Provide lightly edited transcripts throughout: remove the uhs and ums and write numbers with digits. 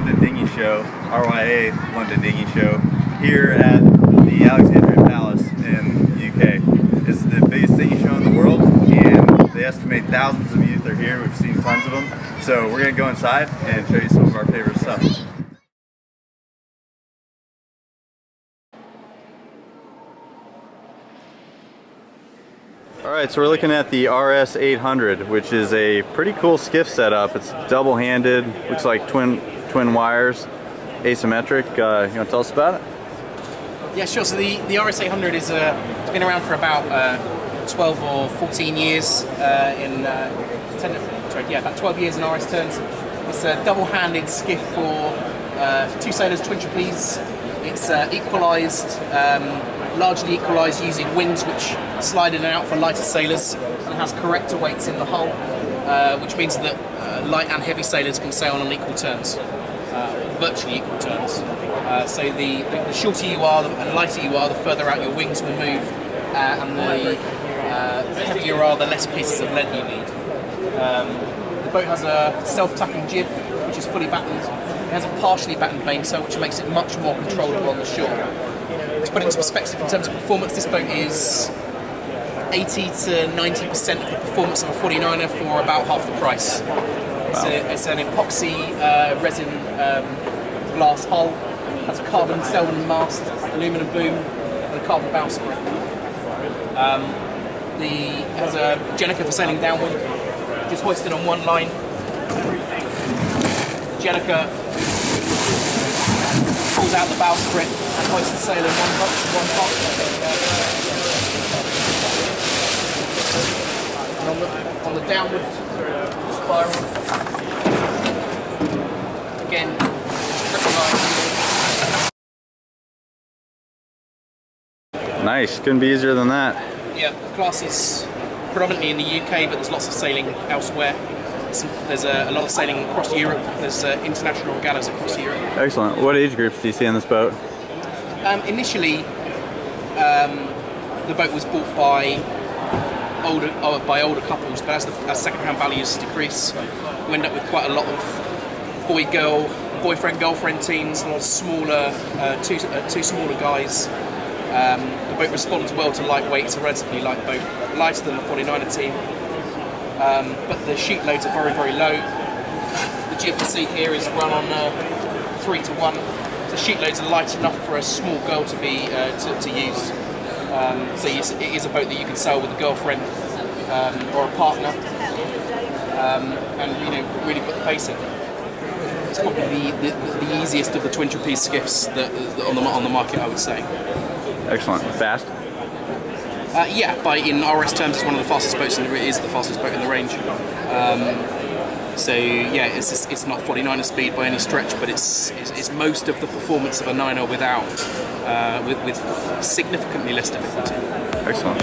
London Dinghy Show, RYA London Dinghy Show, here at the Alexandria Palace in the UK. It's the biggest dinghy show in the world, and they estimate thousands of youth are here. We've seen tons of them. So we're going to go inside and show you some of our favorite stuff. Alright, so we're looking at the RS 800, which is a pretty cool skiff setup. It's double-handed, looks like twin wires, asymmetric. You want to tell us about it? Yeah, sure. So the RS 800 is been around for about 12 or 14 years about 12 years in RS terms. It's a double-handed skiff for 2 sailors, twin trapeze. It's equalised, largely equalised using wings which slide in and out for lighter sailors, and it has corrector weights in the hull, which means that light and heavy sailors can sail on equal terms, virtually equal terms. So the shorter you are and lighter you are, the further out your wings will move, and the heavier you are, the less pieces of lead you need. The boat has a self-tacking jib, which is fully battened. It has a partially battened mainsail, which makes it much more controllable on the shore. To put it into perspective in terms of performance, this boat is 80 to 90% of the performance of a 49er for about half the price. Wow. It's an epoxy resin glass hull, has a carbon Selden mast, aluminium boom, and a carbon bowsprit. It has a Jenica for sailing downward, just hoisted on one line. Jenica pulls out the bowsprit and hoists the sail in one hop. And on the downward spiral, again, triple line. Nice, couldn't be easier than that. Yeah, the class is predominantly in the UK, but there's lots of sailing elsewhere. There's a lot of sailing across Europe. There's international regattas across Europe. Excellent. What age groups do you see on this boat? Initially, the boat was bought by older couples, but as second-hand values decrease, we end up with quite a lot of boyfriend-girlfriend teams, a lot of smaller, two smaller guys. The boat responds well to lightweight. It's a relatively light boat, lighter than the 49er team. But the sheet loads are very, very low. The jib you see here is run on 3-to-1. The sheet loads are light enough for a small girl to be to use. So it is a boat that you can sail with a girlfriend or a partner, and really put the pace in. It's probably the easiest of the twin trapeze skiffs that on the market, I would say. Excellent. Fast. Yeah, in RS terms, it's one of the fastest boats, and it is the fastest boat in the range. So yeah, it's not 49er speed by any stretch, but it's most of the performance of a 9er without with significantly less difficulty. Excellent.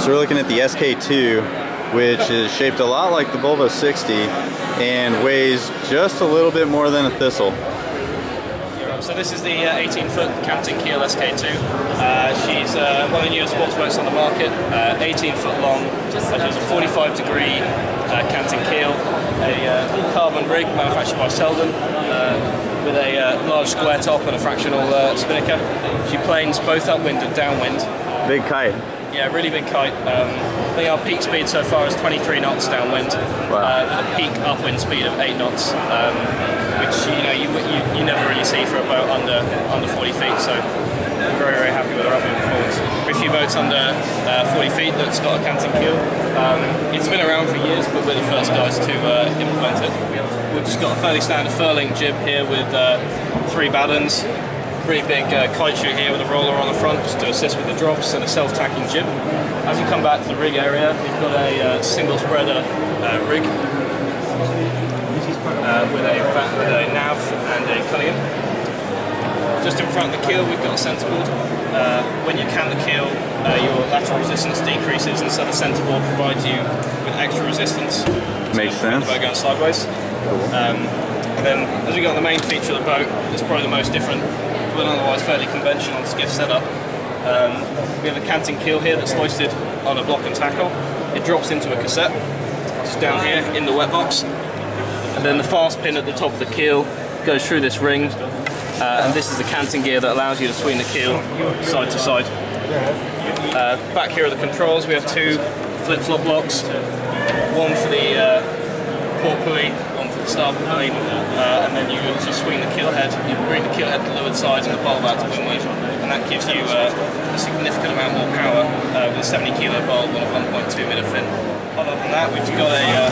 So we're looking at the SK2, which is shaped a lot like the Volvo 60 and weighs just a little bit more than a Thistle. So this is the 18-foot canting keel SK2. She's one of the newest sports boats on the market, 18-foot long. She has a 45-degree canting keel, a carbon rig manufactured by Selden, with a large square top and a fractional spinnaker. She planes both upwind and downwind. Big kite. Yeah, really big kite. I think our peak speed so far is 23 knots downwind, wow. With a peak upwind speed of 8 knots, which you never really see for a boat under 40 feet. So I'm very, very happy with our upwind performance. Very few boats under 40 feet that's got a canting keel. It's been around for years, but we're the first guys to implement it. We've just got a fairly standard furling jib here with 3 battens. Really big kite chute here with a roller on the front just to assist with the drops, and a self-tacking jib. As you come back to the rig area, we've got a single spreader rig with a nav and a cullion. Just in front of the keel, we've got a centerboard. When you cant the keel, your lateral resistance decreases, and so the centerboard provides you with extra resistance. Makes sense. The boat going sideways. And then as we go on the main feature of the boat, it's probably the most different to an otherwise fairly conventional skiff setup. We have a canting keel here that's hoisted on a block and tackle. It drops into a cassette, just down here in the wet box. And then the fast pin at the top of the keel goes through this ring. And this is the canting gear that allows you to swing the keel side to side. Back here are the controls. We have two flip-flop locks, one for the port pulley, one for the starboard pulley, and then you just swing the keel head. You bring the keel head to leeward side and the bulb out to windward, and that gives you a significant amount more power with a 70 kilo bulb and a 1.2 minute fin. Other than that, we've got a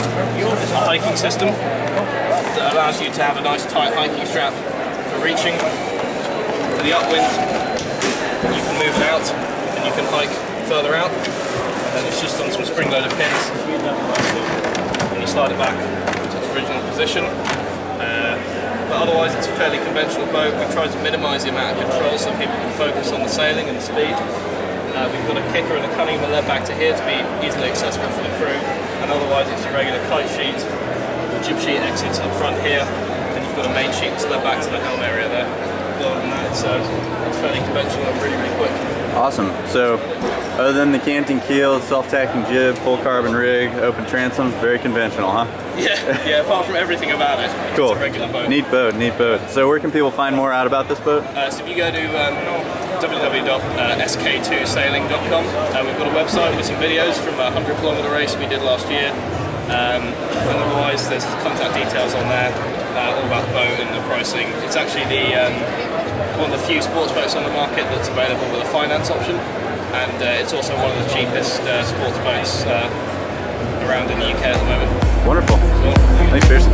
hiking system that allows you to have a nice tight hiking strap for reaching. For the upwind, you can move it out and you can hike further out, and then it's just on some spring-loaded pins, and you slide it back to its original position. But otherwise it's a fairly conventional boat. We try to minimise the amount of control so people can focus on the sailing and the speed. We've got a kicker and a cunning with led back to here to be easily accessible for the crew, and otherwise it's your regular kite sheet. The jib sheet exits up front here, and you've got a main sheet that's led back to the helm area there. Other than that, it's fairly conventional and really, really quick. Awesome. So, other than the canting keel, self-tacking jib, full carbon rig, open transom, very conventional, huh? Yeah, apart from everything about it. Cool. It's a regular boat. Neat boat, neat boat. So where can people find more out about this boat? So if you go to www.sk2sailing.com, we've got a website with some videos from a 100-kilometer race we did last year. And otherwise there's contact details on there, all about the boat and the pricing. It's actually one of the few sports boats on the market that's available with a finance option, and it's also one of the cheapest sports boats around in the UK at the moment. Wonderful. So, thanks, Pierce.